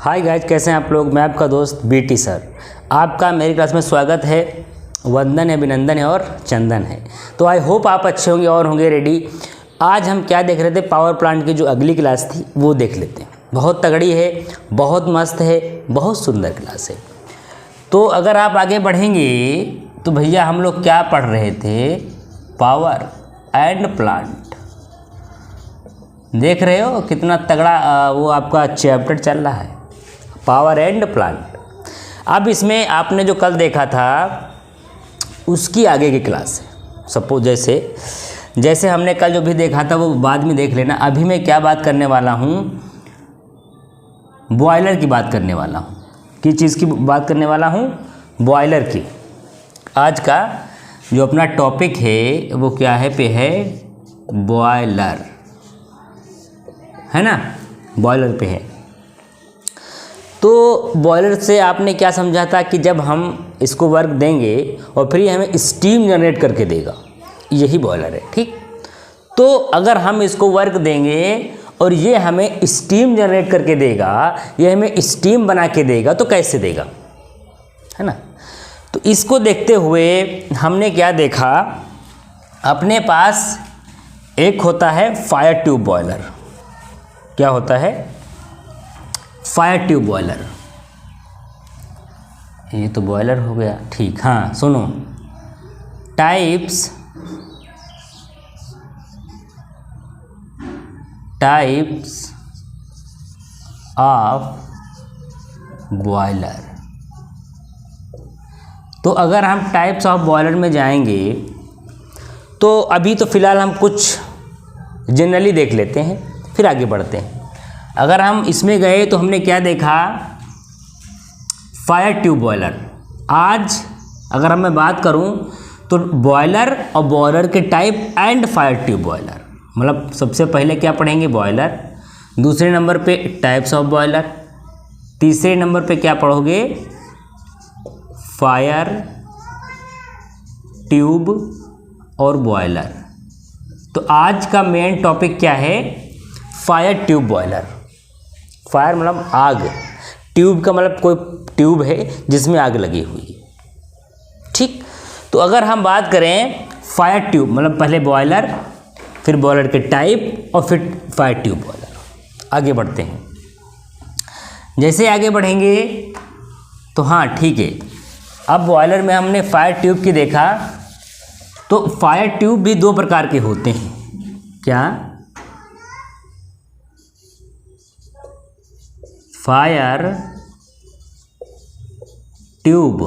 Hi guys, कैसे हैं आप लोग। मैं आपका दोस्त बीटी सर, आपका मेरी क्लास में स्वागत है। वंदन है, अभिनंदन है और चंदन है। तो आई होप आप अच्छे होंगे और होंगे रेडी। आज हम क्या देख रहे थे, पावर प्लांट की जो अगली क्लास थी वो देख लेते हैं। बहुत तगड़ी है, बहुत मस्त है, बहुत सुंदर क्लास है। तो अगर आप आगे बढ़ेंगे तो भैया हम लोग क्या पढ़ रहे थे, पावर एंड प्लांट। देख रहे हो कितना तगड़ा वो आपका चैप्टर चल रहा है, पावर एंड प्लांट। अब इसमें आपने जो कल देखा था उसकी आगे की क्लास है। सपोज जैसे हमने कल जो भी देखा था वो बाद में देख लेना। अभी मैं क्या बात करने वाला हूँ, बॉयलर की बात करने वाला हूँ। किस चीज़ की बात करने वाला हूँ, बॉयलर की। आज का जो अपना टॉपिक है वो क्या है पे है, बॉयलर है ना, बॉयलर पे है। तो बॉयलर से आपने क्या समझा था कि जब हम इसको वर्क देंगे और फिर ये हमें स्टीम जनरेट करके देगा, यही बॉयलर है। ठीक, तो अगर हम इसको वर्क देंगे और ये हमें स्टीम जनरेट करके देगा, ये हमें स्टीम बना के देगा, तो कैसे देगा, है ना। तो इसको देखते हुए हमने क्या देखा, अपने पास एक होता है फायर ट्यूब बॉयलर। क्या होता है, फायर ट्यूब बॉयलर। ये तो बॉयलर हो गया, ठीक। हाँ सुनो, टाइप्स ऑफ बॉयलर। तो अगर हम टाइप्स ऑफ बॉयलर में जाएंगे तो अभी तो फिलहाल हम कुछ जनरली देख लेते हैं, फिर आगे बढ़ते हैं। अगर हम इसमें गए तो हमने क्या देखा, फायर ट्यूब बॉयलर। आज अगर मैं बात करूं तो बॉयलर और बॉयलर के type and fire tube boiler. मतलब सबसे पहले क्या पढ़ेंगे, बॉयलर। दूसरे नंबर पे टाइप्स ऑफ बॉयलर। तीसरे नंबर पे क्या पढ़ोगे, फायर ट्यूब और बॉयलर। तो आज का मेन टॉपिक क्या है, फायर ट्यूब बॉयलर। फायर मतलब आग, ट्यूब का मतलब कोई ट्यूब है जिसमें आग लगी हुई है। ठीक, तो अगर हम बात करें फायर ट्यूब मतलब पहले बॉयलर, फिर बॉयलर के टाइप और फिर फायर ट्यूब बॉयलर। आगे बढ़ते हैं। जैसे आगे बढ़ेंगे तो हाँ ठीक है, अब बॉयलर में हमने फायर ट्यूब की देखा। तो फायर ट्यूब भी दो प्रकार के होते हैं। क्या, फायर ट्यूब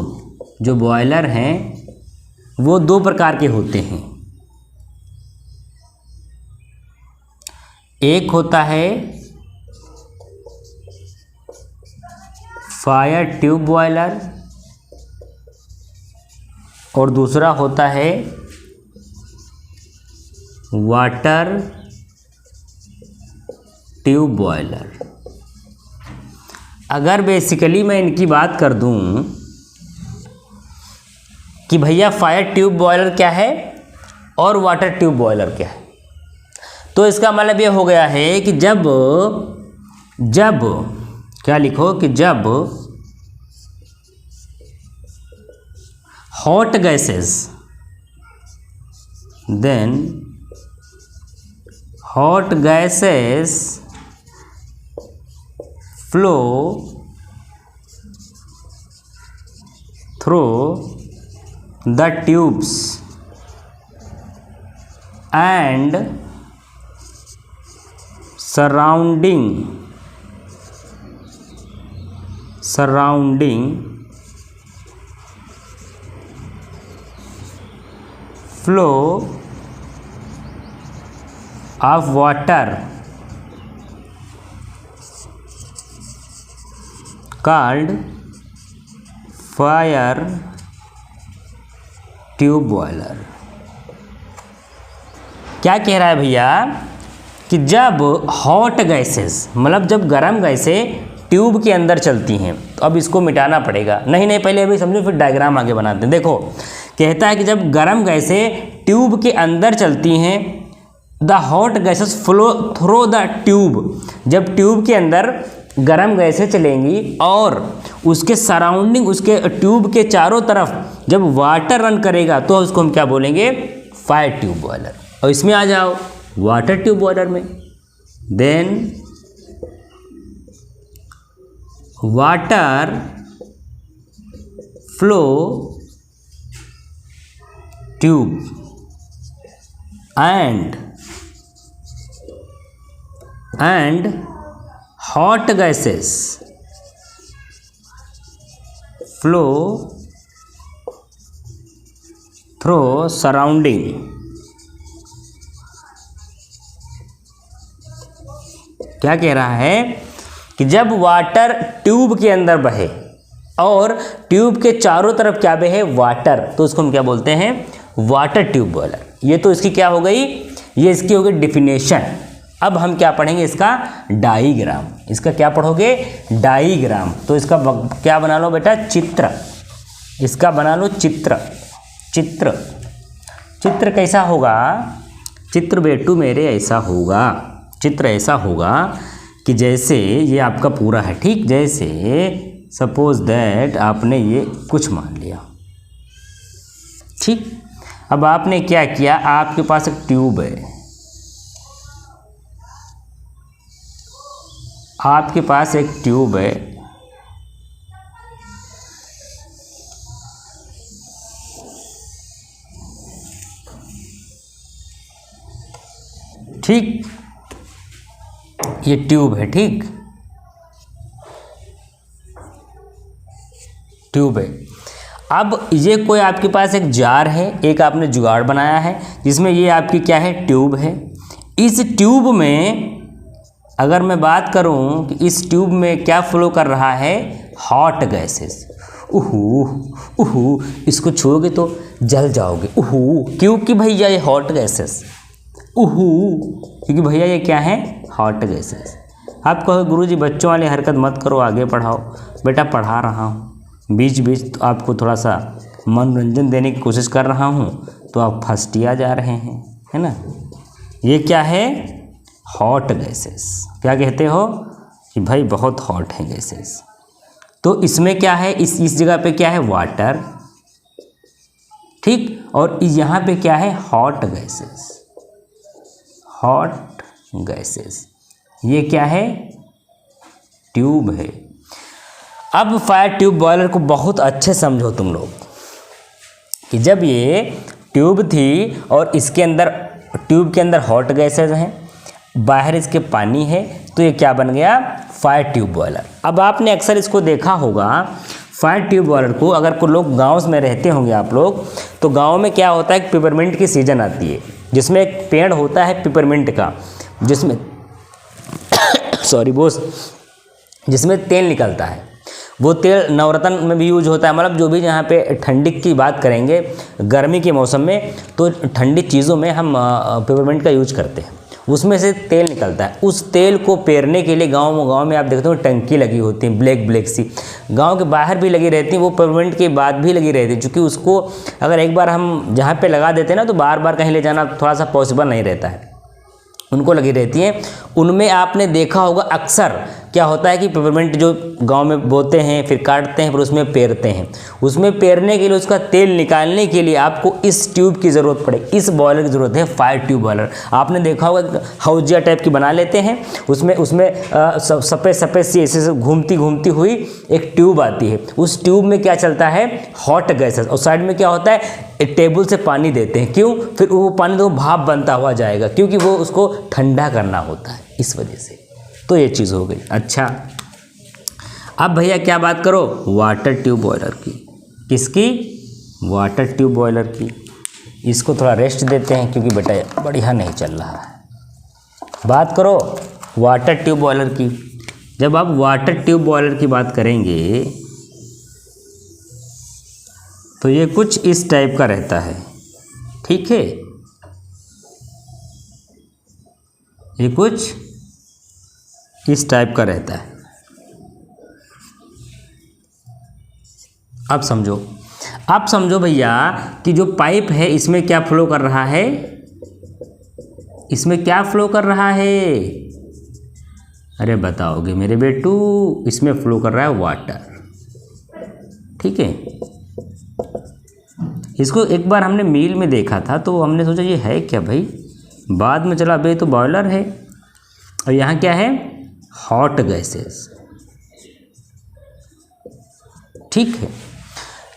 जो बॉयलर हैं वो दो प्रकार के होते हैं। एक होता है फायर ट्यूब बॉयलर और दूसरा होता है वाटर ट्यूब बॉयलर। अगर बेसिकली मैं इनकी बात कर दूं कि भैया फायर ट्यूब बॉयलर क्या है और वाटर ट्यूब बॉयलर क्या है, तो इसका मतलब ये हो गया है कि जब क्या लिखो कि जब hot gases, then hot gases flow through the tubes and surrounding flow of water called fire tube boiler. क्या कह रहा है भैया कि जब हॉट गैसेस मतलब जब गर्म गैसें ट्यूब के अंदर चलती हैं, तो अब इसको मिटाना पड़ेगा। नहीं पहले अभी समझो, फिर डायग्राम आगे बनाते हैं। देखो कहता है कि जब गर्म गैसें ट्यूब के अंदर चलती हैं, the hot gases flow through the tube, जब ट्यूब के अंदर गर्म गैसें चलेंगी और उसके सराउंडिंग, उसके ट्यूब के चारों तरफ जब वाटर रन करेगा तो उसको हम क्या बोलेंगे, फायर ट्यूब बॉयलर। और इसमें आ जाओ वाटर ट्यूब बॉयलर में, then water flow tube and hot gases flow through surrounding। क्या कह रहा है कि जब वाटर ट्यूब के अंदर बहे और ट्यूब के चारों तरफ क्या बहे, वाटर, तो उसको हम क्या बोलते हैं, वाटर ट्यूब बॉयलर। ये तो इसकी क्या हो गई, ये इसकी हो गई डिफिनेशन। अब हम क्या पढ़ेंगे, इसका डाईग्राम। इसका क्या पढ़ोगे, डाईग्राम। तो इसका क्या बना लो बेटा, चित्र। इसका बना लो चित्र। चित्र चित्र कैसा होगा, चित्र बेटू मेरे ऐसा होगा, चित्र ऐसा होगा कि जैसे ये आपका पूरा है, ठीक, जैसे सपोज दैट आपने ये कुछ मान लिया, ठीक। अब आपने क्या किया, आपके पास एक ट्यूब है, आपके पास एक ट्यूब है, ठीक, ये ट्यूब है, ठीक, ट्यूब है। अब ये कोई आपके पास एक जार है, एक आपने जुगाड़ बनाया है जिसमें ये आपकी क्या है, ट्यूब है। इस ट्यूब में अगर मैं बात करूं कि इस ट्यूब में क्या फ्लो कर रहा है, हॉट गैसेस। उहू, इसको छूओगे तो जल जाओगे, उहू, क्योंकि भैया ये हॉट गैसेस, उहू, क्योंकि भैया ये क्या है, हॉट गैसेस। आप कहो गुरुजी बच्चों वाली हरकत मत करो, आगे पढ़ाओ। बेटा पढ़ा रहा हूँ, बीच बीच तो आपको थोड़ा सा मनोरंजन देने की कोशिश कर रहा हूँ, तो आप फंसटिया जा रहे हैं, है ना। ये क्या है, हॉट गैसेस। क्या कहते हो कि भाई बहुत हॉट है गैसेस। तो इसमें क्या है, इस जगह पे क्या है, वाटर, ठीक, और यहाँ पे क्या है, हॉट गैसेस, हॉट गैसेस। ये क्या है, ट्यूब है। अब फायर ट्यूब बॉयलर को बहुत अच्छे समझो तुम लोग कि जब ये ट्यूब थी और इसके अंदर, ट्यूब के अंदर हॉट गैसेस हैं, बाहर इसके पानी है, तो ये क्या बन गया, फायर ट्यूब बॉयलर। अब आपने अक्सर इसको देखा होगा, फायर ट्यूब बॉयलर को, अगर कोई लोग गांव में रहते होंगे आप लोग, तो गांव में क्या होता है, पिपरमिंट की सीजन आती है जिसमें एक पेड़ होता है पिपरमिंट का, जिसमें सॉरी बोस, जिसमें तेल निकलता है। वो तेल नवरत्न में भी यूज होता है, मतलब जो भी यहाँ पे ठंडी की बात करेंगे, गर्मी के मौसम में तो ठंडी चीज़ों में हम पेपरमिंट का यूज करते हैं, उसमें से तेल निकलता है। उस तेल को पेरने के लिए गांव में आप देखते हो टंकी लगी होती है, ब्लैक सी, गांव के बाहर भी लगी रहती हैं, वो पेपरमिंट के बाद भी लगी रहती है, क्योंकि उसको अगर एक बार हम जहाँ पे लगा देते हैं ना, तो बार बार कहीं ले जाना थोड़ा सा पॉसिबल नहीं रहता है, उनको लगी रहती हैं। उनमें आपने देखा होगा अक्सर क्या होता है कि पेपरमिंट जो गांव में बोते हैं, फिर काटते हैं, फिर उसमें पेरते हैं। उसमें पेरने के लिए, उसका तेल निकालने के लिए आपको इस ट्यूब की ज़रूरत पड़े, इस बॉयलर की ज़रूरत है, फायर ट्यूब बॉयलर। आपने देखा होगा हौजिया टाइप की बना लेते हैं, उसमें सफ़ेद सी ऐसे घूमती हुई एक ट्यूब आती है। उस ट्यूब में क्या चलता है, हॉट गैसेस, और साइड में क्या होता है, एक टेबल से पानी देते हैं। क्यों, फिर वो पानी तो भाप बनता हुआ जाएगा, क्योंकि वो उसको ठंडा करना होता है, इस वजह से। तो ये चीज़ हो गई। अच्छा, अब भैया क्या बात करो, वाटर ट्यूब बॉयलर की। किसकी, वाटर ट्यूब बॉयलर की। इसको थोड़ा रेस्ट देते हैं क्योंकि बेटा बढ़िया नहीं चल रहा है। बात करो वाटर ट्यूब बॉयलर की। जब आप वाटर ट्यूब बॉयलर की बात करेंगे तो ये कुछ इस टाइप का रहता है, ठीक है, ये कुछ इस टाइप का रहता है। अब समझो भैया कि जो पाइप है इसमें क्या फ्लो कर रहा है, इसमें क्या फ्लो कर रहा है, अरे बताओगे मेरे बेटू, इसमें फ्लो कर रहा है वाटर। ठीक है, इसको एक बार हमने मील में देखा था तो हमने सोचा ये है क्या भाई, बाद में चला भाई तो बॉयलर है। और यहाँ क्या है, हॉट गैसेस। ठीक है,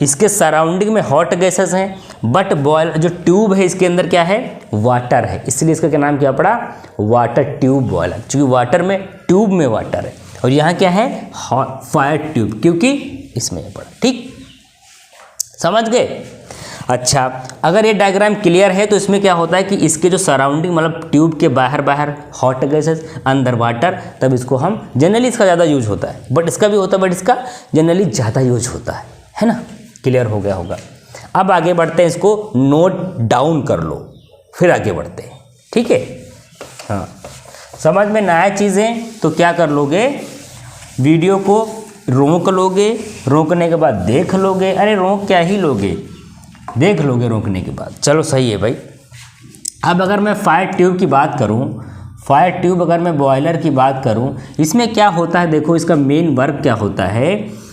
इसके सराउंडिंग में हॉट गैसेस हैं, बट बॉयल जो ट्यूब है इसके अंदर क्या है, वाटर है, इसलिए इसका क्या नाम क्या पड़ा, वाटर ट्यूब बॉयलर, क्योंकि वाटर में ट्यूब में वाटर है। और यहाँ क्या है, हॉट फायर ट्यूब, क्योंकि इसमें पड़ा। ठीक, समझ गए। अच्छा, अगर ये डायग्राम क्लियर है तो इसमें क्या होता है कि इसके जो सराउंडिंग मतलब ट्यूब के बाहर बाहर हॉट गैसेस, अंदर वाटर, तब इसको हम जनरली इसका ज़्यादा यूज होता है, बट इसका भी होता है, बट इसका जनरली ज़्यादा यूज होता है ना। क्लियर हो गया होगा। अब आगे बढ़ते हैं, इसको नोट डाउन कर लो, फिर आगे बढ़ते हैं। ठीक है, हाँ, समझ में ना आए चीज़ें तो क्या कर लोगे, वीडियो को रोक लोगे, रोकने के बाद देख लोगे, अरे रोक क्या ही लोगे, देख लोगे रोकने के बाद। चलो सही है भाई। अब अगर मैं फायर ट्यूब की बात करूं, फायर ट्यूब अगर मैं बॉयलर की बात करूं, इसमें क्या होता है, देखो इसका मेन वर्क क्या होता है।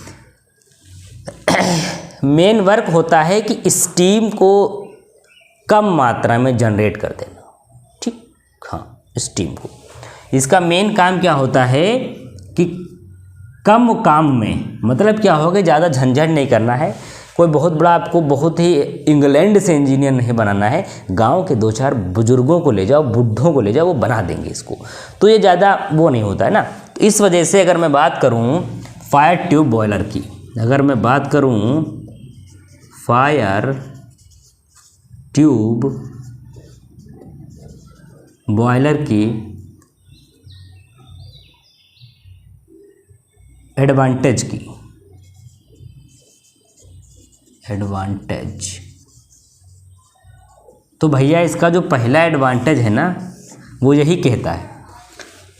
मेन वर्क होता है कि स्टीम को कम मात्रा में जनरेट कर देना। ठीक, हाँ, स्टीम को, इसका मेन काम क्या होता है कि कम काम में, मतलब क्या होगा, ज़्यादा झंझट नहीं करना है, कोई बहुत बड़ा आपको बहुत ही इंग्लैंड से इंजीनियर नहीं बनाना है, गांव के 2-4 बुजुर्गों को ले जाओ, बुढ़ों को ले जाओ, वो बना देंगे इसको, तो ये ज़्यादा वो नहीं होता है ना। तो इस वजह से अगर मैं बात करूं फायर ट्यूब बॉयलर की, अगर मैं बात करूं फायर ट्यूब बॉयलर की एडवांटेज की, एडवांटेज, तो भैया इसका जो पहला एडवांटेज है ना, वो यही कहता है।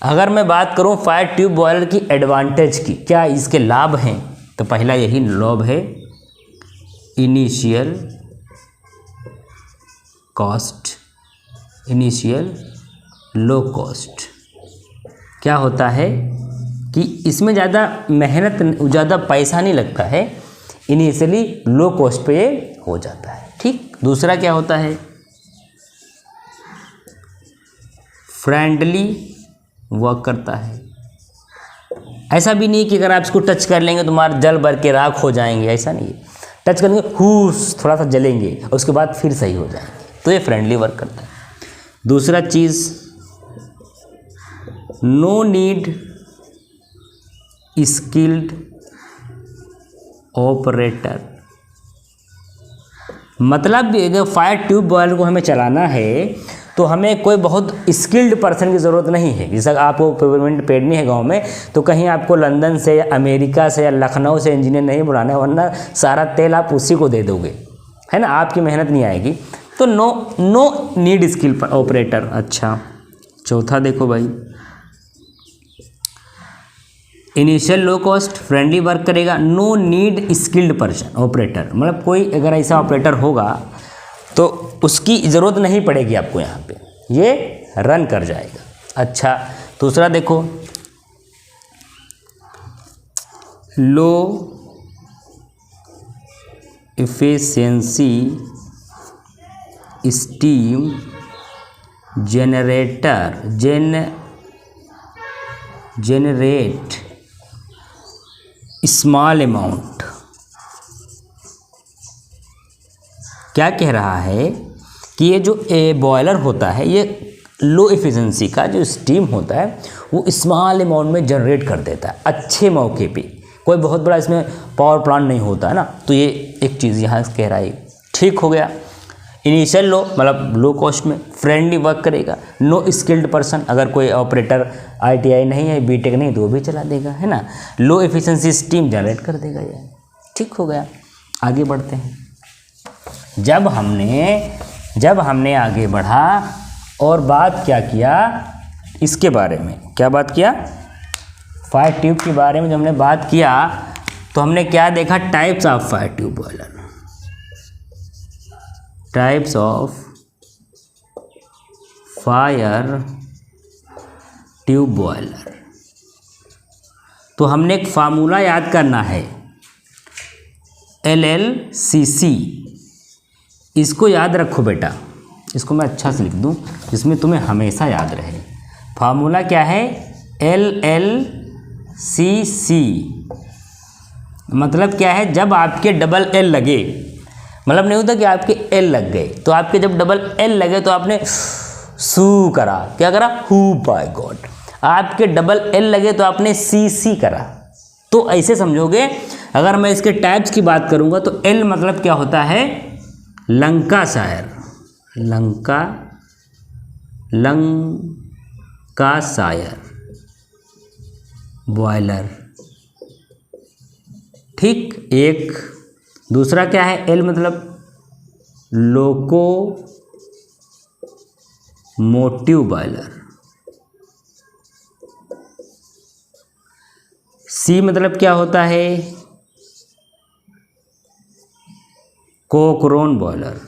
अगर मैं बात करूं फायर ट्यूब बॉयलर की एडवांटेज की, क्या इसके लाभ हैं, तो पहला यही लाभ है, initial cost, initial low cost. क्या होता है कि इसमें ज़्यादा मेहनत, ज़्यादा पैसा नहीं लगता है, इनिशियली लो कॉस्ट पे ये हो जाता है। ठीक, दूसरा क्या होता है, फ्रेंडली वर्क करता है। ऐसा भी नहीं कि अगर आप इसको टच कर लेंगे तुम्हारा जल भर के राख हो जाएंगे, ऐसा नहीं है, टच करेंगे हुस थोड़ा सा जलेंगे और उसके बाद फिर सही हो जाएंगे, तो ये फ्रेंडली वर्क करता है। दूसरा चीज़, नो नीड स्किल्ड ऑपरेटर, मतलब अगर फायर ट्यूब बॉयलर को हमें चलाना है तो हमें कोई बहुत स्किल्ड पर्सन की ज़रूरत नहीं है। जैसा आपको पेमेंट पेडनी है गांव में, तो कहीं आपको लंदन से या अमेरिका से या लखनऊ से इंजीनियर नहीं बुलाना है, वरना सारा तेल आप उसी को दे दोगे, है ना, आपकी मेहनत नहीं आएगी। तो नो नीड स्किल ऑपरेटर। अच्छा, चौथा देखो भाई, initial low cost, friendly work करेगा, no need skilled person operator, मतलब कोई अगर ऐसा ऑपरेटर होगा तो उसकी ज़रूरत नहीं पड़ेगी आपको, यहाँ पे ये रन कर जाएगा। अच्छा, दूसरा देखो, लो efficiency steam generator generate small amount. क्या कह रहा है कि ये जो बॉयलर होता है, ये लो एफिशिएंसी का जो स्टीम होता है वो स्मॉल अमाउंट में जनरेट कर देता है अच्छे मौके पे, कोई बहुत बड़ा इसमें पावर प्लांट नहीं होता है ना। तो ये एक चीज़ यहाँ कह रहा है, ठीक हो गया। इनिशियल लो मतलब लो कॉस्ट में, फ्रेंडली वर्क करेगा, नो स्किल्ड पर्सन, अगर कोई ऑपरेटर ITI नहीं है, बीटेक नहीं, तो वो भी चला देगा, है ना। लो एफिशिएंसी स्टीम जनरेट कर देगा यार, ठीक हो गया। आगे बढ़ते हैं। जब हमने आगे बढ़ा और बात क्या किया इसके बारे में, क्या बात किया, फायर ट्यूब के बारे में जब हमने बात किया तो हमने क्या देखा, types of fire tube boiler, types of fire tube boiler. तो हमने एक फार्मूला याद करना है, LLCC। इसको याद रखो बेटा, इसको मैं अच्छा से लिख दूं जिसमें तुम्हें हमेशा याद रहे। फार्मूला क्या है? LLCC। मतलब क्या है? जब आपके डबल एल लगे, मतलब नहीं होता कि आपके एल लग गए, तो आपके जब डबल एल लगे तो आपने सू करा, क्या करा? हु बाय गॉड। आपके डबल एल लगे तो आपने सी करा। तो ऐसे समझोगे। अगर मैं इसके टाइप्स की बात करूंगा तो एल मतलब क्या होता है? लंकाशायर, लंकाशायर बॉयलर, ठीक। एक दूसरा क्या है? एल मतलब लोकोमोटिव बॉयलर। सी मतलब क्या होता है? कोकरोन बॉयलर।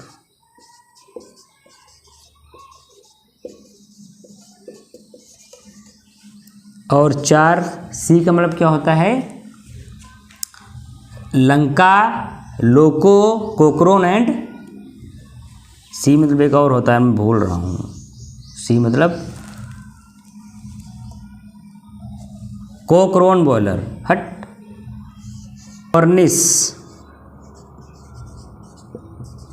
और 4 सी का मतलब क्या होता है? लंका, लोको, कोकरोन एंड सी मतलब एक और होता है, मैं भूल रहा हूँ। सी मतलब कोकरोन बॉयलर, हट।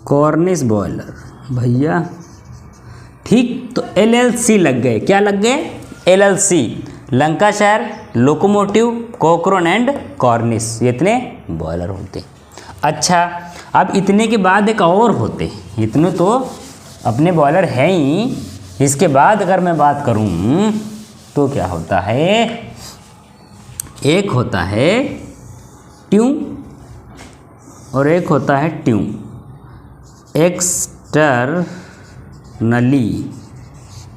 कॉर्निश बॉयलर भैया, ठीक। तो LLC लग गए। क्या लग गए? LLC, Lancashire, locomotive, Cochran and Cornish, ये इतने बॉयलर होते। अच्छा, अब इतने के बाद एक और होते, इतने तो अपने बॉयलर हैं ही। इसके बाद अगर मैं बात करूं तो क्या होता है? एक होता है ट्यूब और एक होता है ट्यूब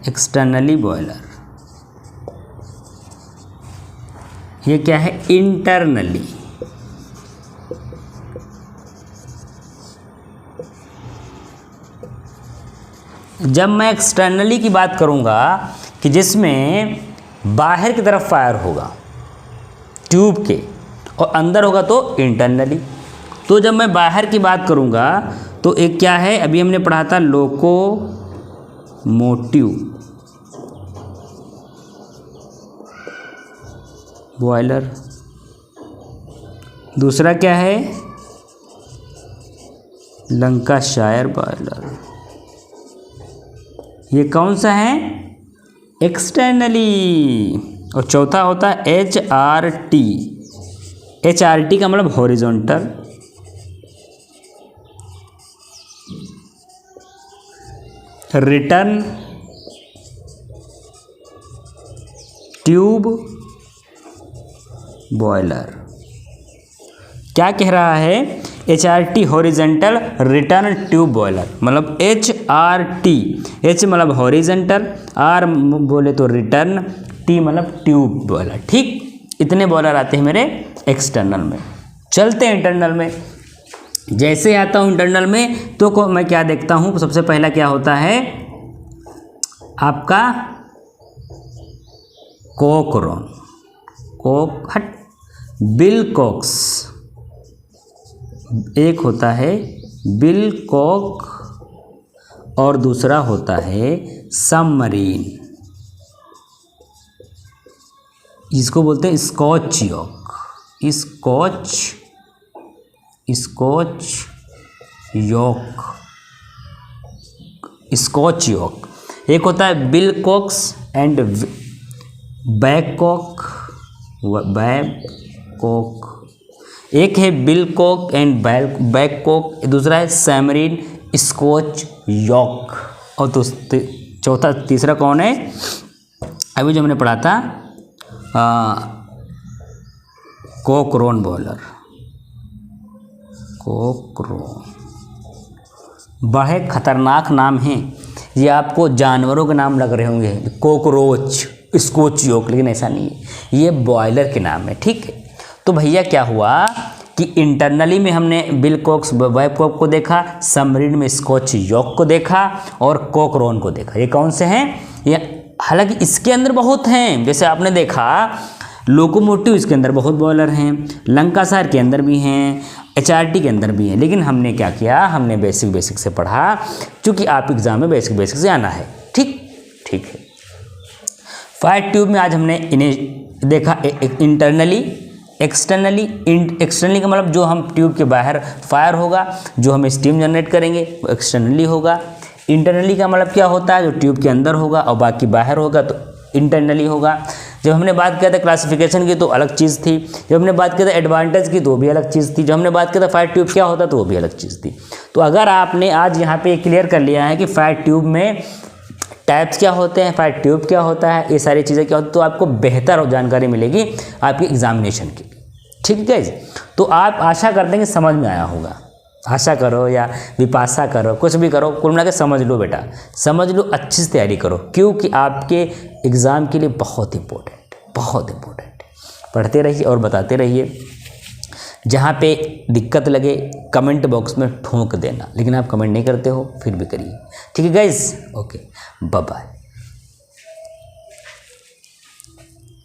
एक्सटर्नली बॉयलर। ये क्या है? इंटरनली। जब मैं एक्सटर्नली की बात करूंगा कि जिसमें बाहर की तरफ फायर होगा ट्यूब के और अंदर होगा तो इंटरनली। तो जब मैं बाहर की बात करूंगा तो एक क्या है? अभी हमने पढ़ा था लोकोमोटिव बॉयलर। दूसरा क्या है? Lancashire boiler. ये कौन सा है? एक्सटर्नली। और चौथा होता है HRT। HRT का मतलब हॉरिजॉन्टल। Return tube boiler. क्या कह रहा है? HRT horizontal return tube boiler, मतलब HRT। H मतलब हॉरिजेंटल, R बोले तो रिटर्न, T मतलब ट्यूब बॉयलर, ठीक। इतने बॉयलर आते हैं मेरे एक्सटर्नल में। चलते हैं इंटरनल में। जैसे आता हूँ इंटरनल में तो मैं क्या देखता हूँ? सबसे पहला क्या होता है आपका? कोकरोन, बिलकॉक्स। एक होता है बिलकॉक और दूसरा होता है सबमरीन, इसको बोलते हैं स्कॉच यॉक। Scotch York. एक होता है बिलकॉक्स एंड बैककॉक। एक है बिलकॉक एंड बैककॉक, दूसरा है सबमरीन स्कॉच यॉक। और चौथा तीसरा कौन है? अभी जो हमने पढ़ा था कोकरोन बॉयलर। बड़े खतरनाक नाम हैं ये, आपको जानवरों के नाम लग रहे होंगे, कॉकरोच, स्कॉच यॉक, लेकिन ऐसा नहीं है, ये बॉयलर के नाम है, ठीक है। तो भैया क्या हुआ कि इंटरनली में हमने बिलकॉक्स बैककॉक को देखा, सबमरीन में स्कॉच यॉक को देखा और कोकरोन को देखा। ये कौन से हैं? ये हालांकि इसके अंदर बहुत हैं। जैसे आपने देखा लोकोमोटिव इसके अंदर बहुत बॉयलर हैं, लंकासार के अंदर भी हैं, HRT के अंदर भी हैं। लेकिन हमने क्या किया, हमने बेसिक से पढ़ा, क्योंकि आप एग्जाम में बेसिक से आना है। ठीक है। फायर ट्यूब में आज हमने इन्हें देखा, इंटरनली, एक्सटर्नली का मतलब जो हम ट्यूब के बाहर फायर होगा, जो हम स्टीम जनरेट करेंगे वो एक्सटर्नली होगा। इंटरनली का मतलब क्या होता है, जो ट्यूब के अंदर होगा और बाकी बाहर होगा तो इंटरनली होगा। जब हमने बात किया था क्लासिफिकेशन की तो अलग चीज़ थी, जब हमने बात किया था एडवांटेज की तो भी अलग चीज़ थी, जब हमने बात किया था फायर ट्यूब क्या होता तो वो भी अलग चीज़ थी। तो अगर आपने आज यहाँ पे क्लियर कर लिया है कि फायर ट्यूब में टाइप्स क्या होते हैं, फायर ट्यूब क्या होता है, ये सारी चीज़ें क्या होती, तो आपको बेहतर जानकारी मिलेगी आपकी एग्जामिनेशन की। ठीक है, तो आप आशा करते हैं कि समझ में आया होगा। आशा करो या विपाशा करो, कुछ भी करो, कुल मिला के समझ लो बेटा, समझ लो, अच्छी से तैयारी करो, क्योंकि आपके एग्ज़ाम के लिए बहुत इम्पोर्टेंट। पढ़ते रहिए और बताते रहिए। जहाँ पे दिक्कत लगे कमेंट बॉक्स में ठोंक देना, लेकिन आप कमेंट नहीं करते हो, फिर भी करिए। ठीक है गाइज, ओके, बाय बाय।